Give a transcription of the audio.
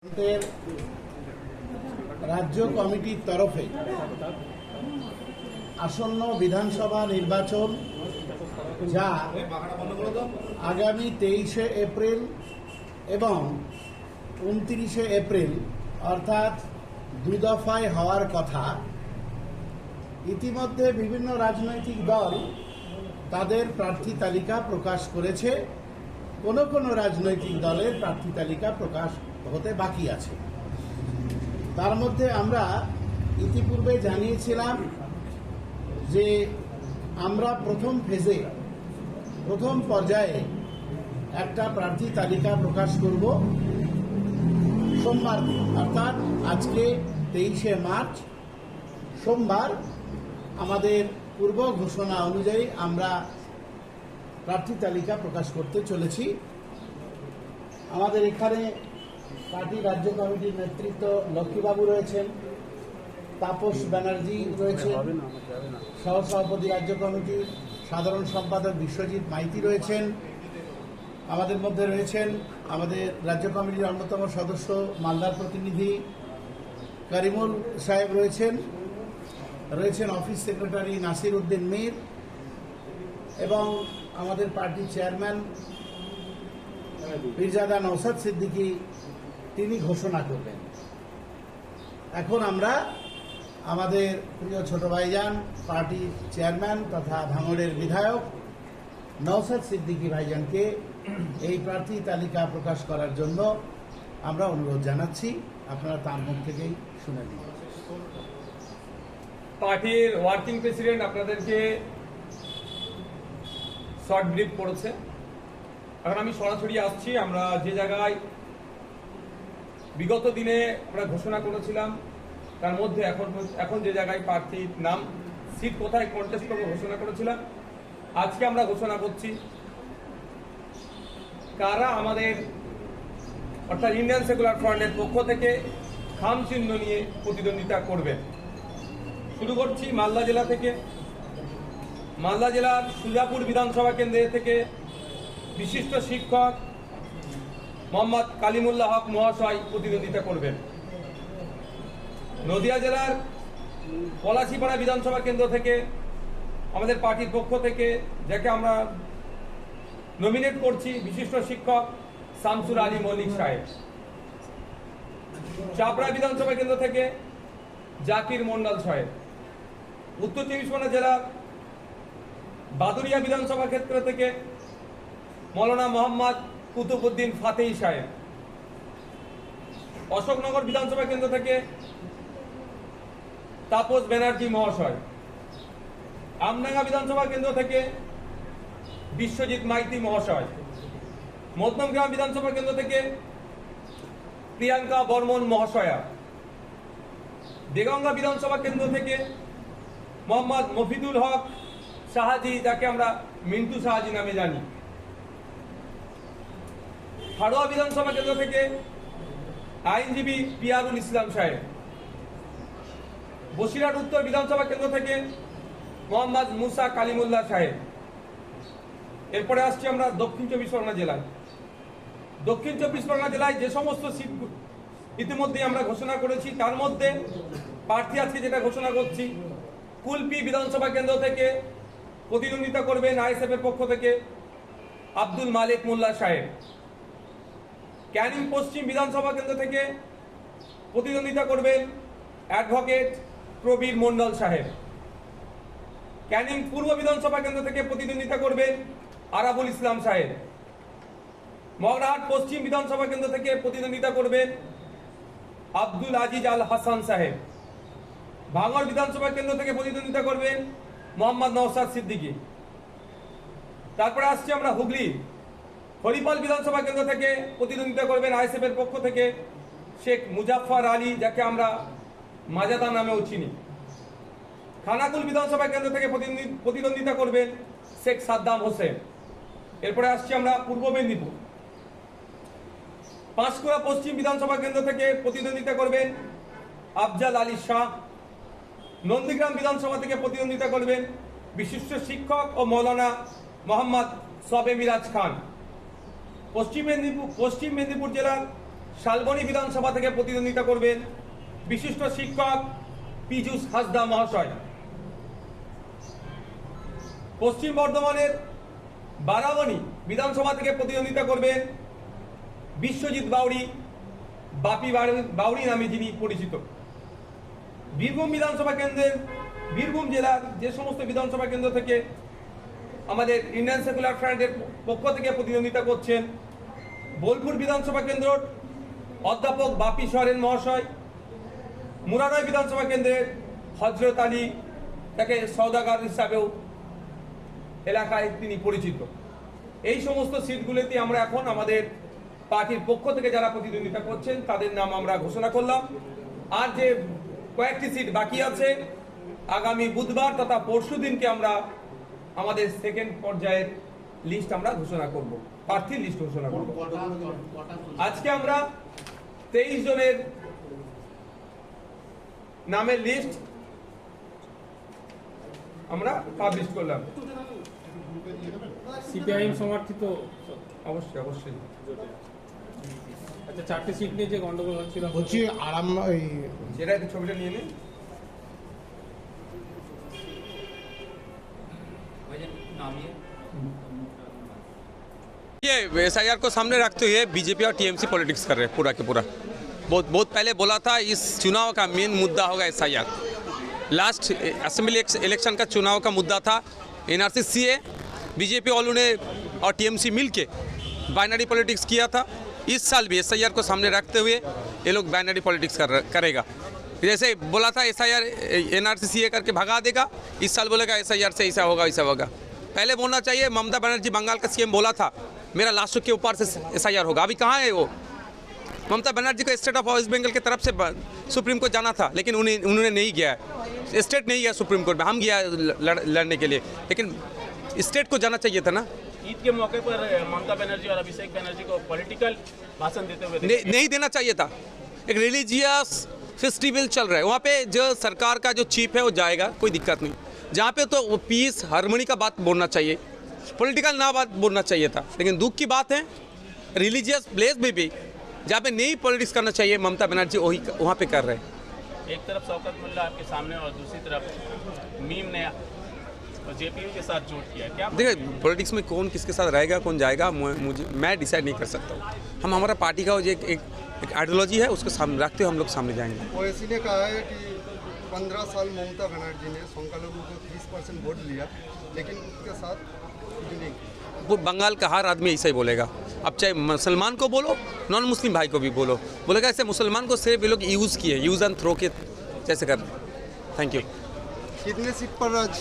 ভারতের রাজ্য কমিটির তরফে আসন্ন বিধানসভা নির্বাচন যা আগামী 23শে এপ্রিল এবং 29শে এপ্রিল অর্থাৎ দুই দফায় হওয়ার কথা। ইতিমধ্যে বিভিন্ন রাজনৈতিক দল তাদের প্রার্থী তালিকা প্রকাশ করেছে। কোনো কোনো রাজনৈতিক দলের প্রার্থী তালিকা প্রকাশ হতে বাকি আছে। তার মধ্যে আমরা ইতিপূর্বে জানিয়েছিলাম যে আমরা প্রথম পর্যায়ে একটা প্রার্থী তালিকা প্রকাশ করব সোমবার দিন, অর্থাৎ আজকে 23শে মার্চ সোমবার। আমাদের পূর্ব ঘোষণা অনুযায়ী আমরা প্রার্থী তালিকা প্রকাশ করতে চলেছি। আমাদের এখানে পার্টি রাজ্য কমিটির নেতৃত্ব লক্ষ্মীবাবু রয়েছেন, তাপস ব্যানার্জি রয়েছেন, সহসভাপতি রাজ্য কমিটির সাধারণ সম্পাদক বিশ্বজিৎ মাইতি রয়েছেন, আমাদের মধ্যে রয়েছেন আমাদের রাজ্য কমিটির অন্যতম সদস্য মালদার প্রতিনিধি করিমুল সাহেব রয়েছেন অফিস সেক্রেটারি নাসির উদ্দিন মীর এবং আমাদের পার্টির চেয়ারম্যান পীরজাদা নওশাদ সিদ্দিকী, তিনি ঘোষণা করবেন। এখন আমরা আমাদের প্রিয় ছোট ভাইজান পার্টির চেয়ারম্যান তথা ভাঙড়ের বিধায়ক নওশাদ সিদ্দিকী ভাইজানকে এই প্রার্থী তালিকা প্রকাশ করার জন্য আমরা অনুরোধ জানাচ্ছি। আপনারা তার মুখ থেকেই শুনে নিন। পার্টির ওয়ার্কিং প্রেসিডেন্ট আপনাদেরকে শর্ট ব্রিফ করেছে। এখন আমি সরাসরি আসছি। আমরা যে জায়গায় বিগত দিনে আমরা ঘোষণা করেছিলাম তার মধ্যে এখন যে জায়গায় প্রার্থীর নাম, সিট কোথায় কন্টেস্ট করবো ঘোষণা করেছিলাম, আজকে আমরা ঘোষণা করছি কারা আমাদের অর্থাৎ ইন্ডিয়ান সেকুলার ফ্রন্টের পক্ষ থেকে খাম চিহ্ন নিয়ে প্রতিদ্বন্দ্বিতা করবেন। শুরু করছি মালদা জেলা থেকে। মালদা জেলার সুজাপুর বিধানসভা কেন্দ্র থেকে বিশিষ্ট শিক্ষক মোহাম্মদ কালিমুল্লাহ হক মহাশয় প্রতিদ্বন্দ্বিতা করবেন। নদিয়া জেলার পলাশীপাড়া বিধানসভা কেন্দ্র থেকে আমাদের পার্টির পক্ষ থেকে যাকে আমরা নমিনেট করছি বিশিষ্ট শিক্ষক শামসুর আলী মল্লিক সাহেব। চাপড়া বিধানসভা কেন্দ্র থেকে জাকির মন্ডল সাহেব। উত্তর 24 পরগনা জেলার বাদুরিয়া বিধানসভা ক্ষেত্র থেকে মৌলানা মোহাম্মদ কুতুবউদ্দিন ফাতেহি সাহেব। অশোকনগর বিধানসভা কেন্দ্র থেকে তাপস ব্যানার্জি মহাশয়। আমডাঙ্গা বিধানসভা কেন্দ্র থেকে বিশ্বজিৎ মাইতি মহাশয়। মধ্যমগ্রাম বিধানসভা কেন্দ্র থেকে প্রিয়াঙ্কা বর্মন মহাশয়া। দেগঙ্গা বিধানসভা কেন্দ্র থেকে মোহাম্মদ মফিদুল হক সাহাজি, যাকে আমরা মিন্টু সাহাজি নামে জানি। হাড়োয়া বিধানসভা কেন্দ্র থেকে আইনজীবী পিয়ারুল ইসলাম সাহেব। বসিরহাট উত্তর বিধানসভা কেন্দ্র থেকে মোহাম্মদ মুসা কালিমুল্লাহ সাহেব। এরপরে আসছি আমরা দক্ষিণ 24 পরগনা জেলায়। দক্ষিণ 24 পরগনা জেলায় যে সমস্ত সিট ইতিমধ্যে আমরা ঘোষণা করেছি তার মধ্যে প্রার্থী আজকে যেটা ঘোষণা করছি, কুলপি বিধানসভা কেন্দ্র থেকে প্রতিদ্বন্দ্বিতা করবেন আইএসএফ এর পক্ষ থেকে আব্দুল মালিক মোল্লা সাহেব। ক্যানিং পশ্চিম বিধানসভা কেন্দ্র থেকে প্রতিদ্বন্দ্বিতা করবেন অ্যাডভোকেট প্রবীর মন্ডল সাহেব। ক্যানিং পূর্ব বিধানসভা কেন্দ্র থেকে প্রতিদ্বন্দ্বিতা করবেন আরাবুল ইসলাম সাহেব। মগরাহাট পশ্চিম বিধানসভা কেন্দ্র থেকে প্রতিদ্বন্দ্বিতা করবেন আব্দুল আজিজ আল হাসান সাহেব। ভাঙড় বিধানসভা কেন্দ্র থেকে প্রতিদ্বন্দ্বিতা করবেন মোহাম্মদ নওশাদ সিদ্দিকী। তারপরে আসছি আমরা হুগলি হরিপাল বিধানসভা কেন্দ্র থেকে প্রতিদ্বন্দ্বিতা করবেন আইএসএফ এর পক্ষ থেকে শেখ মুজাফফর আলী, যাকে আমরা মাজাদা নামেও চিনি। খানাকুল বিধানসভা কেন্দ্র থেকে প্রতিদ্বন্দ্বিতা করবেন শেখ সাদ্দাম হোসেন। এরপরে আসছি আমরা পূর্ব মেদিনীপুর। পাঁশকুড়া পশ্চিম বিধানসভা কেন্দ্র থেকে প্রতিদ্বন্দ্বিতা করবেন আফজাল আলী শাহ। নন্দীগ্রাম বিধানসভা থেকে প্রতিদ্বন্দ্বিতা করবেন বিশিষ্ট শিক্ষক ও মৌলানা মোহাম্মদ সবে মিরাজ খান। পশ্চিম মেদিনীপুর জেলার শালবনী বিধানসভা থেকে প্রতিদ্বন্দ্বিতা করবেন বিশিষ্ট শিক্ষক পীযূষ হাসদা মহাশয়। পশ্চিম বর্ধমানের বারাবণী বিধানসভা থেকে প্রতিদ্বন্দ্বিতা করবেন বিশ্বজিৎ বাউরি, বাপি বাউরি নামে যিনি পরিচিত। বীরভূম বিধানসভা কেন্দ্রের বীরভূম জেলার যে সমস্ত বিধানসভা কেন্দ্র থেকে আমাদের ইন্ডিয়ান সেকুলার ফ্রন্টের পক্ষ থেকে প্রতিদ্বন্দ্বিতা করছেন বোলপুর বিধানসভা কেন্দ্র অধ্যাপক বাপি সরেন মহাশয়। মুরারই বিধানসভা কেন্দ্রের হজরত আলী, তাকে সওদাগর হিসাবেও এলাকায় তিনি পরিচিত। এই সমস্ত সিটগুলিতে আমরা এখন আমাদের পার্টির পক্ষ থেকে যারা প্রতিদ্বন্দ্বিতা করছেন তাদের নাম আমরা ঘোষণা করলাম। আর যে কয়েকটি সিট বাকি আছে আগামী বুধবার তথা পরশু দিনকে আমরা আমাদের সেকেন্ড পর্যায়ের লিস্ট আমরা ঘোষণা করব, প্রার্থীর লিস্ট ঘোষণা করব। আজকে আমরা 23 জনের নামের লিস্ট আমরা পাবলিশ করলাম। সিপিআইএম সমর্থিত অবশ্যই অবশ্যই। আচ্ছা, 4টে সিট নিয়ে যে গন্ডগোল হচ্ছিল, বলছি আরাম এই সেটা একটু ছবিটা নিয়ে নিন। ये एसआईआर को सामने रखते हुए बीजेपी और टीएमसी पॉलिटिक्स कर रहे हैं पूरा के पूरा। बहुत पहले बोला था इस चुनाव का मेन मुद्दा होगा एसआईआर। लास्ट असेंबली इलेक्शन का चुनाव का मुद्दा था एनआरसी सीए। बीजेपी वालों ने और टीएमसी मिलके बाइनरी पॉलिटिक्स किया था। इस साल भी एसआईआर को सामने रखते हुए ये लोग बाइनरी पॉलिटिक्स करेगा। जैसे बोला था एसआईआर एनआरसी सीए करके भगा देगा, इस साल बोलेगा एसआईआर से ऐसा होगा वैसा होगा। पहले बोलना चाहिए ममता बनर्जी बंगाल का सीएम बोला था मेरा लास्ट के ऊपर से एसआईआर होगा। अभी कहाँ है वो? ममता बनर्जी को स्टेट ऑफ वेस्ट बंगाल की तरफ से सुप्रीम कोर्ट जाना था, लेकिन उन्होंने नहीं गया है। स्टेट नहीं गया सुप्रीम कोर्ट में, हम गया लड़ने के लिए, लेकिन स्टेट को जाना चाहिए था ना। ईद के मौके पर ममता बनर्जी और अभिषेक बनर्जी को पॉलिटिकल भाषण देते हुए नहीं देना चाहिए था। एक रिलीजियस फेस्टिवल चल रहा है, वहाँ पे जो सरकार का जो चीफ है वो जाएगा, कोई दिक्कत नहीं। जहाँ पे तो पीस हार्मनी का बात बोलना चाहिए, पॉलिटिकल ना बात बोलना चाहिए था। लेकिन दुख की बात है रिलीजियस प्लेस में भी जहाँ पे नहीं पॉलिटिक्स करना चाहिए ममता बनर्जी वही वहाँ पे कर रहे हैं। एक तरफ शौकत मुल्ला आपके सामने और दूसरी तरफ मीम ने जेपीयू के साथ जोड़ किया है। क्या देखिए पॉलिटिक्स में कौन किसके साथ रहेगा कौन जाएगा मैं डिसाइड नहीं कर सकता हूँ। हम हमारा पार्टी का जो एक आइडियोलॉजी है उसको सामने रखते हुए हम लोग सामने जाएंगे। वो इसीलिए कहा है कि 15 साल ममता बनर्जी ने संख्यालघु को 30% वोट लिया, लेकिन उसके साथ कुछ नहीं किया। वो बंगाल का हर आदमी ऐसा ही बोलेगा। अब चाहे मुसलमान को बोलो, नॉन मुस्लिम भाई को भी बोलेगा ऐसे। मुसलमान को सिर्फ ये लोग यूज़ किए, यूज़ एंड थ्रो के जैसे कर। Thank you. कितने सीट पर आज